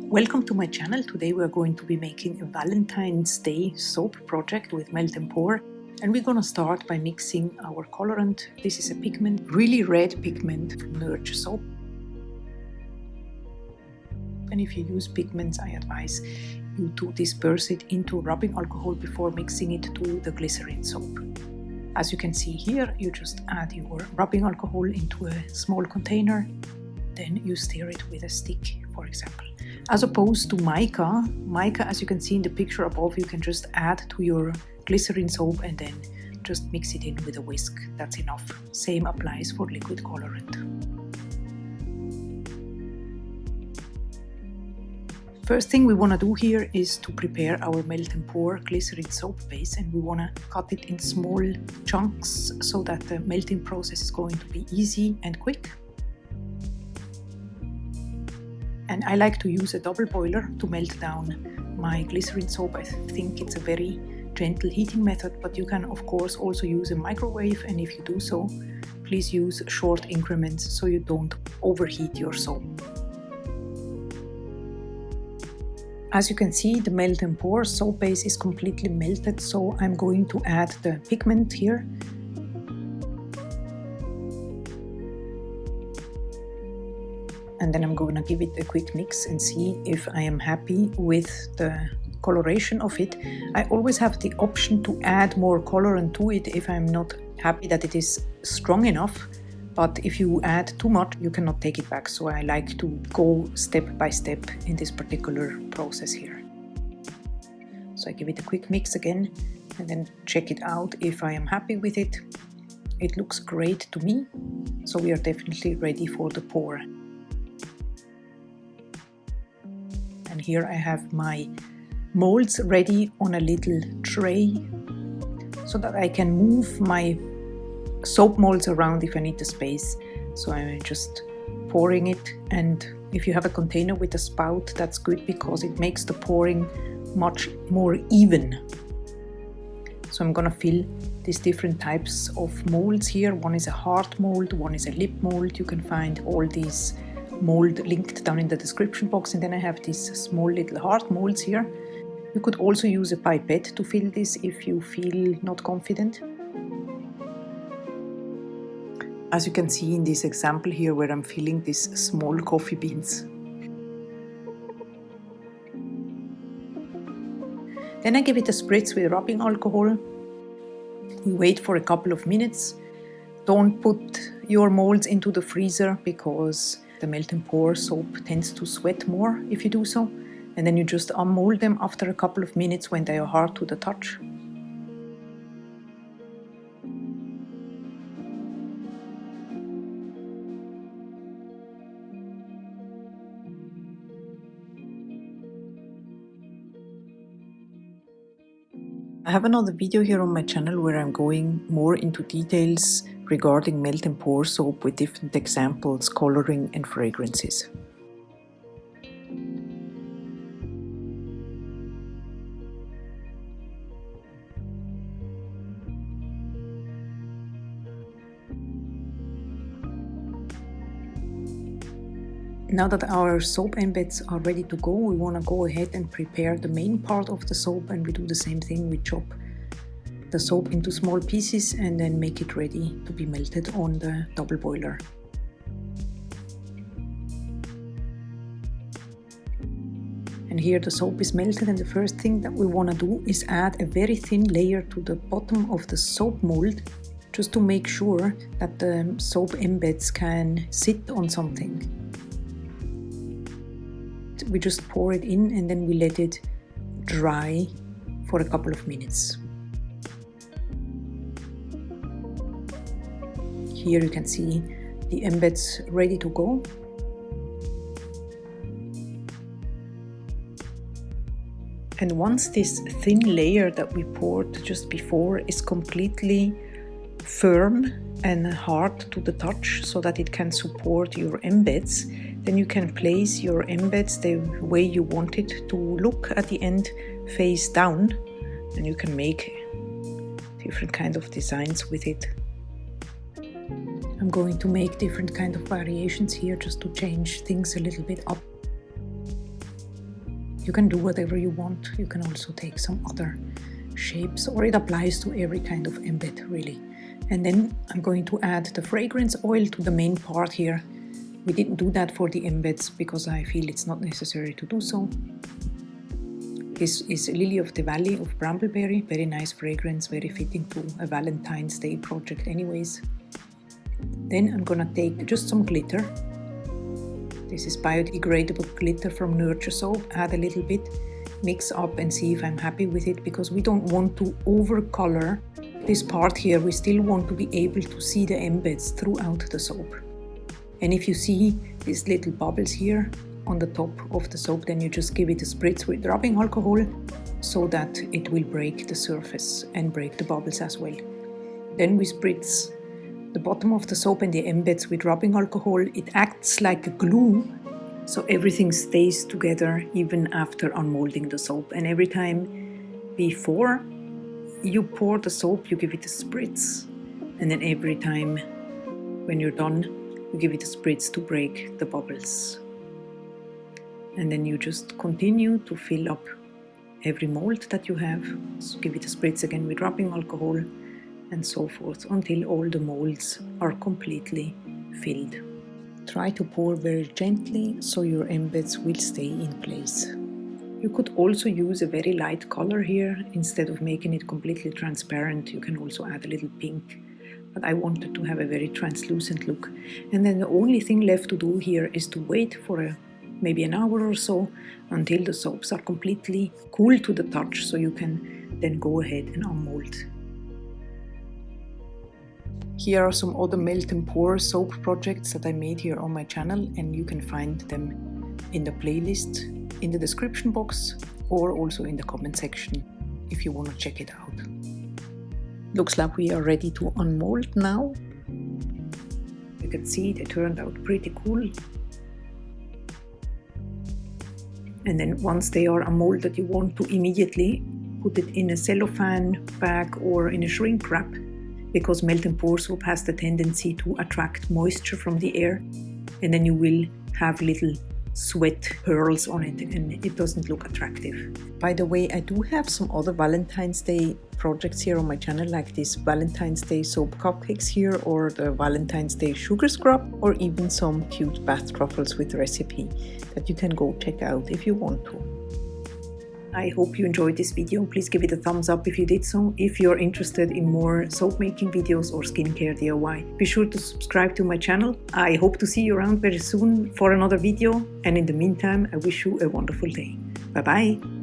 Welcome to my channel. Today we are going to be making a Valentine's Day soap project with melt and pour, and we're going to start by mixing our colorant. This is a pigment, really red pigment from Nurture soap. And if you use pigments, I advise you to disperse it into rubbing alcohol before mixing it to the glycerin soap. As you can see here, you just add your rubbing alcohol into a small container, then you stir it with a stick, for example. As opposed to mica, as you can see in the picture above, you can just add to your glycerin soap and then just mix it in with a whisk. That's enough. Same applies for liquid colorant. First thing we want to do here is to prepare our melt and pour glycerin soap base, and we want to cut it in small chunks so that the melting process is going to be easy and quick. And I like to use a double boiler to melt down my glycerin soap. I think it's a very gentle heating method, but you can of course also use a microwave, and if you do so, please use short increments so you don't overheat your soap. As you can see, the melt and pour soap base is completely melted, so I'm going to add the pigment here. And then I'm going to give it a quick mix and see if I am happy with the coloration of it. I always have the option to add more colorant to it if I'm not happy that it is strong enough. But if you add too much, you cannot take it back. So I like to go step by step in this particular process here. So I give it a quick mix again and then check it out if I am happy with it. It looks great to me. So we are definitely ready for the pour. And here I have my molds ready on a little tray so that I can move my soap molds around if I need the space. So I'm just pouring it, and if you have a container with a spout, that's good because it makes the pouring much more even. So I'm gonna fill these different types of molds here. One is a heart mold, one is a lip mold. You can find all these mold linked down in the description box, and then I have these small little heart molds here. You could also use a pipette to fill this if you feel not confident. As you can see in this example here where I'm filling these small coffee beans. Then I give it a spritz with rubbing alcohol. We wait for a couple of minutes. Don't put your molds into the freezer because the melt and pour soap tends to sweat more if you do so. And then you just unmold them after a couple of minutes when they are hard to the touch. I have another video here on my channel where I'm going more into details regarding melt and pour soap with different examples, coloring and fragrances. Now that our soap embeds are ready to go, we want to go ahead and prepare the main part of the soap, and we do the same thing. We chop the soap into small pieces and then make it ready to be melted on the double boiler. And here the soap is melted, and the first thing that we want to do is add a very thin layer to the bottom of the soap mold, just to make sure that the soap embeds can sit on something. We just pour it in and then we let it dry for a couple of minutes. Here you can see the embeds ready to go. And once this thin layer that we poured just before is completely firm and hard to the touch so that it can support your embeds, then you can place your embeds the way you want it to look at the end, face down, and you can make different kind of designs with it. I'm going to make different kind of variations here just to change things a little bit up. You can do whatever you want. You can also take some other shapes, or it applies to every kind of embed really. And then I'm going to add the fragrance oil to the main part here. We didn't do that for the embeds because I feel it's not necessary to do so. This is Lily of the Valley of Brambleberry, very nice fragrance, very fitting to a Valentine's Day project anyways. Then I'm gonna take just some glitter. This is biodegradable glitter from Nurture Soap. Add a little bit, mix up and see if I'm happy with it, because we don't want to overcolor this part here. We still want to be able to see the embeds throughout the soap. And if you see these little bubbles here on the top of the soap, then you just give it a spritz with rubbing alcohol so that it will break the surface and break the bubbles as well. Then we spritz the bottom of the soap and the embeds with rubbing alcohol. It acts like a glue, so everything stays together even after unmolding the soap. And every time before you pour the soap, you give it a spritz, and then every time when you're done, you give it a spritz to break the bubbles. And then you just continue to fill up every mold that you have. So give it a spritz again with rubbing alcohol, and so forth until all the molds are completely filled. Try to pour very gently so your embeds will stay in place. You could also use a very light color here. Instead of making it completely transparent, you can also add a little pink. But I wanted to have a very translucent look. And then the only thing left to do here is to wait for maybe an hour or so until the soaps are completely cool to the touch, so you can then go ahead and unmold. Here are some other melt and pour soap projects that I made here on my channel, and you can find them in the playlist in the description box or also in the comment section if you want to check it out. Looks like we are ready to unmold now. You can see they turned out pretty cool. And then once they are unmolded, you want to immediately put it in a cellophane bag or in a shrink wrap, because melt and pour soap has the tendency to attract moisture from the air, and then you will have little sweat pearls on it and it doesn't look attractive. By the way, I do have some other Valentine's Day projects here on my channel, like this Valentine's Day soap cupcakes here, or the Valentine's Day sugar scrub, or even some cute bath truffles with recipe that you can go check out if you want to. I hope you enjoyed this video. Please give it a thumbs up if you did so. If you're interested in more soap making videos or skincare DIY, be sure to subscribe to my channel. I hope to see you around very soon for another video. And in the meantime, I wish you a wonderful day. Bye bye.